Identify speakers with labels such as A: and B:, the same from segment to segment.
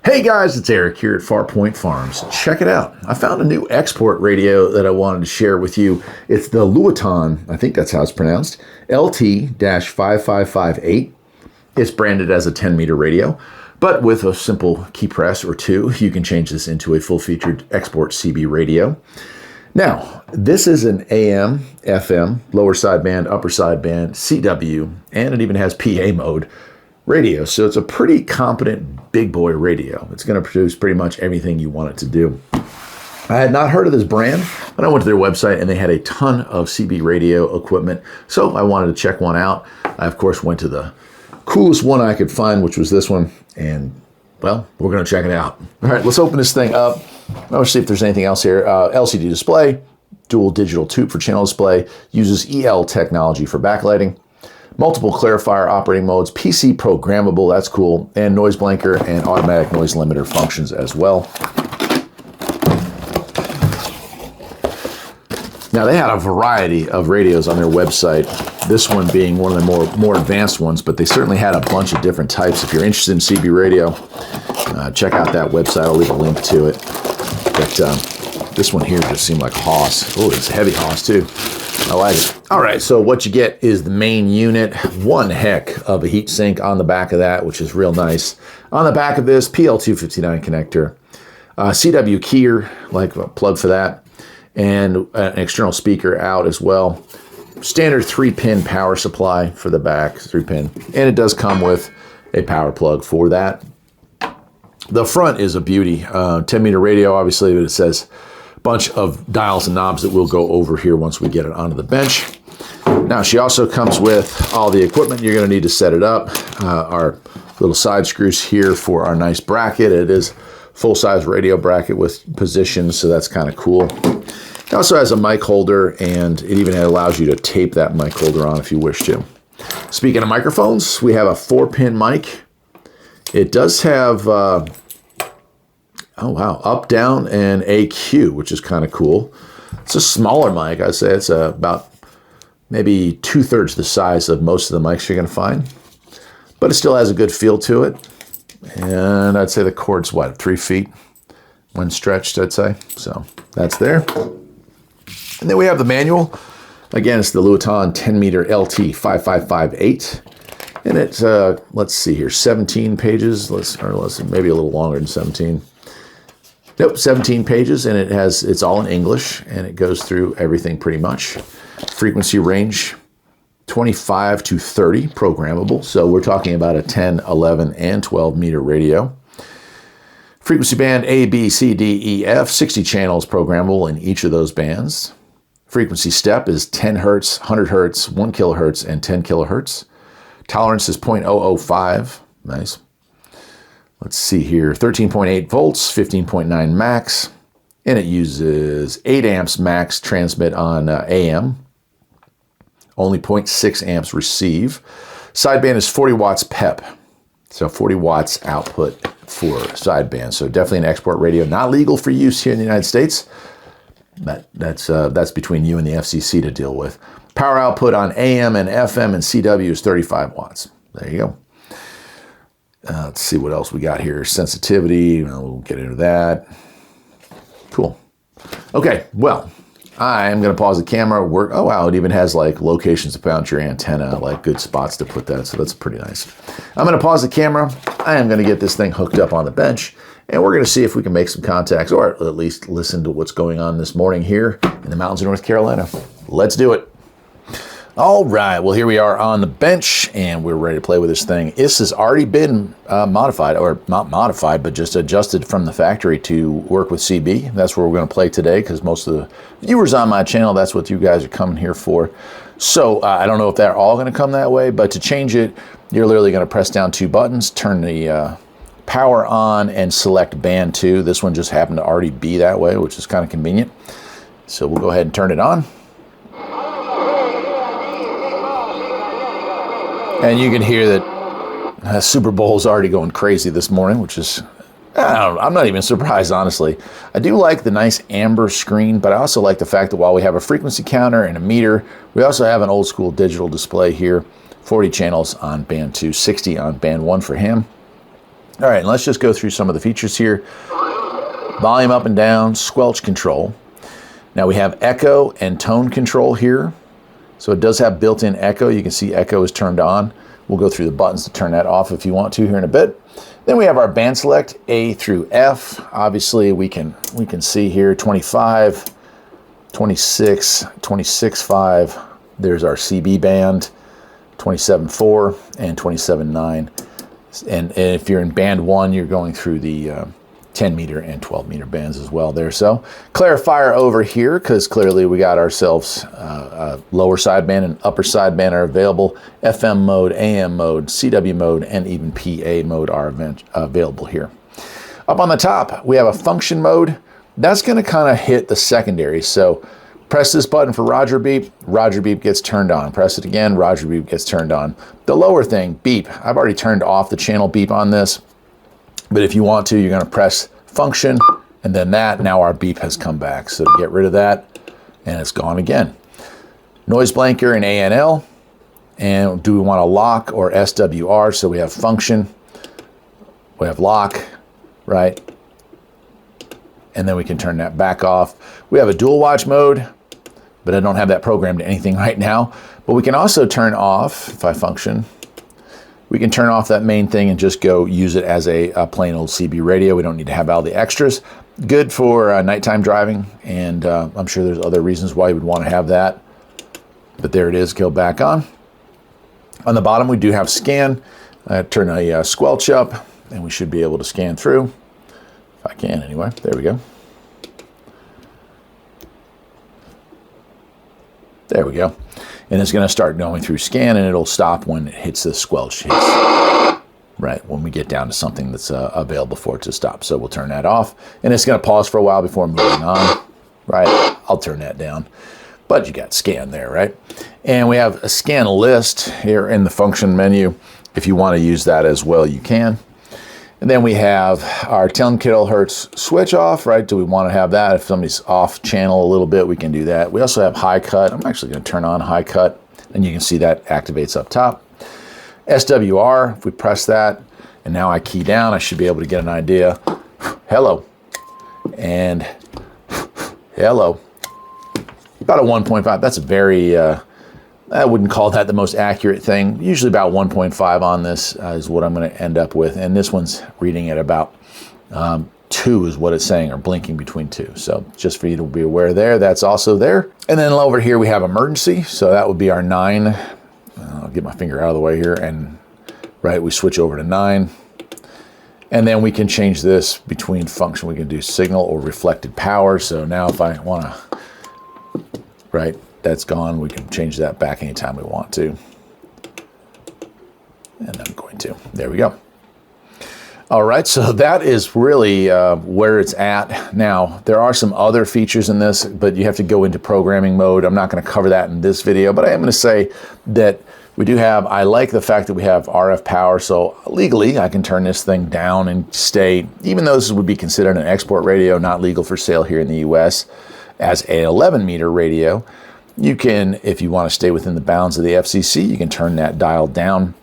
A: Hey guys, it's Eric here at Farpoint Farms. Check it out. I found a new export radio that I wanted to share with you. It's the Luiton, I think that's how it's pronounced, LT-5558. It's branded as a 10-meter radio, but with a simple key press or two, you can change this into a full-featured export CB radio. Now, this is an AM, FM, lower sideband, upper sideband, CW, and it even has PA mode radio. So it's a pretty competent big boy radio. It's going to produce pretty much everything you want it to do. I had not heard of this brand, but I went to their website and they had a ton of CB radio equipment. So I wanted to check one out. I, of course, went to the coolest one I could find, which was this one. And, well, we're going to check it out. All right, let's open this thing up. Let's see if there's anything else here. LCD display, dual digital tube for channel display, uses EL technology for backlighting. Multiple clarifier operating modes, PC programmable, that's cool, and noise blanker and automatic noise limiter functions as well. Now they had a variety of radios on their website, this one being one of the more advanced ones, but they certainly had a bunch of different types. If you're interested in CB radio, check out that website, I'll leave a link to it. But this one here just seemed like Hoss. Oh, it's a heavy Hoss too. I like it. All right, so what you get is the main unit. One heck of a heat sink on the back of that, which is real nice. On the back of this, PL259 connector, CW keyer, like a plug for that, and an external speaker out as well. Standard 3-pin power supply for the back, 3-pin, and it does come with a power plug for that. The front is a beauty. 10-meter radio, obviously, but it says bunch of dials and knobs that we'll go over here once we get it onto the bench. Now, she also comes with all the equipment you're going to need to set it up. Our little side screws here for our nice bracket. It is full-size radio bracket with positions, so that's kind of cool. It also has a mic holder, and it even allows you to tape that mic holder on if you wish to. Speaking of microphones, we have a 4-pin mic. It does have oh wow, up, down, and AQ, which is kind of cool. It's a smaller mic, I'd say. It's about maybe 2/3 the size of most of the mics you're going to find. But it still has a good feel to it. And I'd say the cord's, what, 3 feet when stretched, I'd say. So that's there. And then we have the manual. Again, it's the Luiton 10-meter LT-5558. And it's, let's see here, 17 pages. Maybe a little longer than 17. Nope, 17 pages, and it's all in English, and it goes through everything pretty much. Frequency range, 25 to 30, programmable. So we're talking about a 10, 11, and 12-meter radio. Frequency band A, B, C, D, E, F, 60 channels programmable in each of those bands. Frequency step is 10 hertz, 100 hertz, 1 kilohertz, and 10 kilohertz. Tolerance is 0.005. Nice. Let's see here, 13.8 volts, 15.9 max, and it uses 8 amps max transmit on AM, only 0.6 amps receive. Sideband is 40 watts PEP, so 40 watts output for sideband, so definitely an export radio, not legal for use here in the United States. That's between you and the FCC to deal with. Power output on AM and FM and CW is 35 watts. There you go. Let's see what else we got here. Sensitivity, we'll get into that. Cool. Okay, well, I'm going to pause the camera. Oh, wow, it even has like locations to mount your antenna, like good spots to put that, so that's pretty nice. I'm going to pause the camera. I am going to get this thing hooked up on the bench, and we're going to see if we can make some contacts, or at least listen to what's going on this morning here in the mountains of North Carolina. Let's do it. All right, well, here we are on the bench, and we're ready to play with this thing. This has already been modified, or not modified, but just adjusted from the factory to work with CB. That's where we're going to play today, because most of the viewers on my channel, that's what you guys are coming here for. So I don't know if they're all going to come that way, but to change it, you're literally going to press down 2 buttons, turn the power on, and select band 2. This one just happened to already be that way, which is kind of convenient. So we'll go ahead and turn it on. And you can hear that Super Bowl's already going crazy this morning, which is, I don't know, I'm not even surprised, honestly. I do like the nice amber screen, but I also like the fact that while we have a frequency counter and a meter, we also have an old school digital display here. 40 channels on band 2, 60 on band 1 for him. All right, let's just go through some of the features here. Volume up and down, squelch control. Now we have echo and tone control here. So it does have built-in echo. You can see echo is turned on. We'll go through the buttons to turn that off if you want to here in a bit. Then we have our band select, A through F. Obviously we can see here 25, 26, 26.5. There's our CB band, 27.4 and 27.9. And if you're in band 1, you're going through the 10 meter and 12 meter bands as well there. So clarifier over here, because clearly we got ourselves lower sideband and upper sideband are available. FM mode, AM mode, CW mode, and even PA mode are available here. Up on the top, we have a function mode. That's going to kind of hit the secondary. So press this button for Roger beep gets turned on. Press it again, Roger beep gets turned on. The lower thing, beep, I've already turned off the channel beep on this, but if you want to, you're gonna press function, and then that, now our beep has come back. So to get rid of that, and it's gone again. Noise blanker and ANL, and do we want a lock or SWR? So we have function, we have lock, right? And then we can turn that back off. We have a dual watch mode, but I don't have that programmed to anything right now. But we can also turn off, if I function, we can turn off that main thing and just go use it as a plain old CB radio. We don't need to have all the extras. Good for nighttime driving, and I'm sure there's other reasons why you would want to have that. But there it is, go back on. On the bottom, we do have scan. Turn a squelch up, and we should be able to scan through. If I can anyway, there we go. There we go. And it's going to start going through scan, and it'll stop when it hits the squelch hits. Right, when we get down to something that's available for it to stop. So we'll turn that off. And it's going to pause for a while before moving on. Right, I'll turn that down. But you got scan there, right? And we have a scan list here in the function menu. If you want to use that as well, you can. And then we have our 10 kilohertz switch off, right? Do we want to have that? If somebody's off channel a little bit, we can do that. We also have high cut. I'm actually going to turn on high cut, and you can see that activates up top. SWR, if we press that, and now I key down, I should be able to get an idea. Hello. And hello. About a 1.5. That's a very, I wouldn't call that the most accurate thing. Usually about 1.5 on this is what I'm going to end up with. And this one's reading at about 2 is what it's saying, or blinking between 2. So just for you to be aware there, that's also there. And then over here we have emergency. So that would be our 9. I'll get my finger out of the way here, and right, we switch over to 9. And then we can change this between function. We can do signal or reflected power. So now if I want to, right, that's gone. We can change that back anytime we want to. And I'm going to. There we go. All right, so that is really where it's at. Now, there are some other features in this, but you have to go into programming mode. I'm not going to cover that in this video, but I am going to say that we do have, I like the fact that we have RF power, so legally I can turn this thing down and stay, even though this would be considered an export radio, not legal for sale here in the US, as an 11 meter radio. You can, if you want to stay within the bounds of the FCC, you can turn that dial down,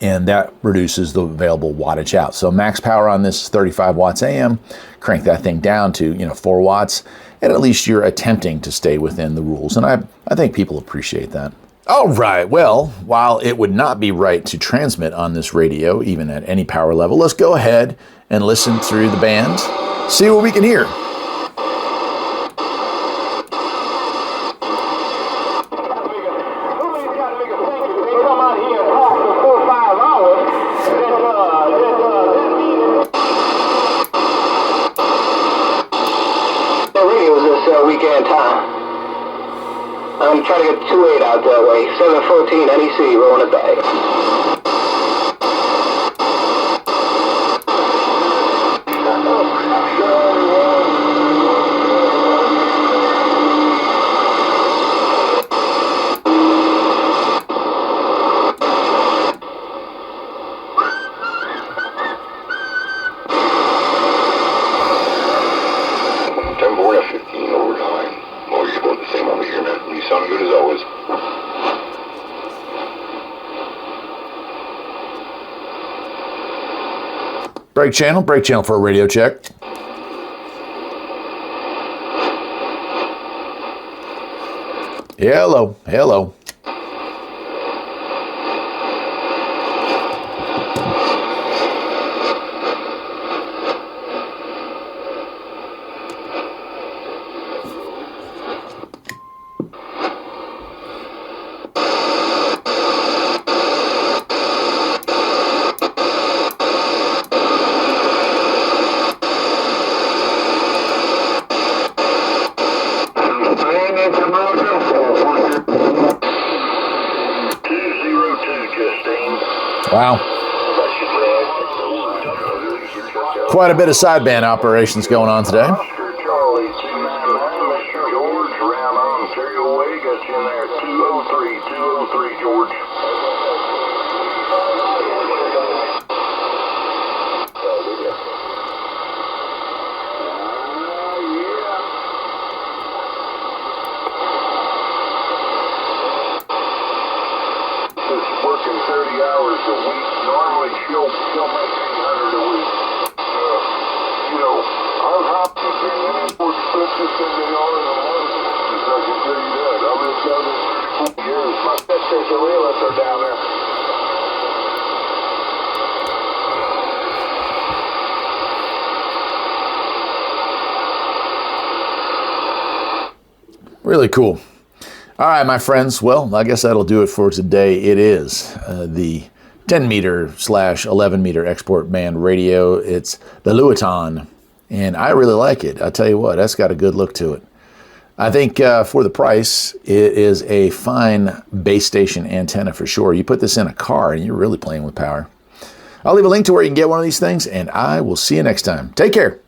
A: and that reduces the available wattage out. So max power on this is 35 watts AM. Crank that thing down to 4 watts, and at least you're attempting to stay within the rules. And I think people appreciate that. All right, well, while it would not be right to transmit on this radio, even at any power level, let's go ahead and listen through the band, see what we can hear.
B: Weekend time. I'm trying to get 2.8 out that way. 714 NEC rolling it back.
A: Brake channel for a radio check. Hello, hello.
C: Wow.
A: Quite a bit of sideband operations going on today.
C: George. Working 30 hours a week. Normally she'll make 800 a week. You know, I'm happy to pay any more expenses than they are in a month. I can tell you that. I've been down there 34 years. My best days of realists are down there.
A: Really cool. All right, my friends. Well, I guess that'll do it for today. It is the 10 meter / 11 meter export band radio. It's the Luiton, and I really like it. I tell you what, that's got a good look to it. I think for the price, it is a fine base station antenna for sure. You put this in a car and you're really playing with power. I'll leave a link to where you can get one of these things, and I will see you next time. Take care.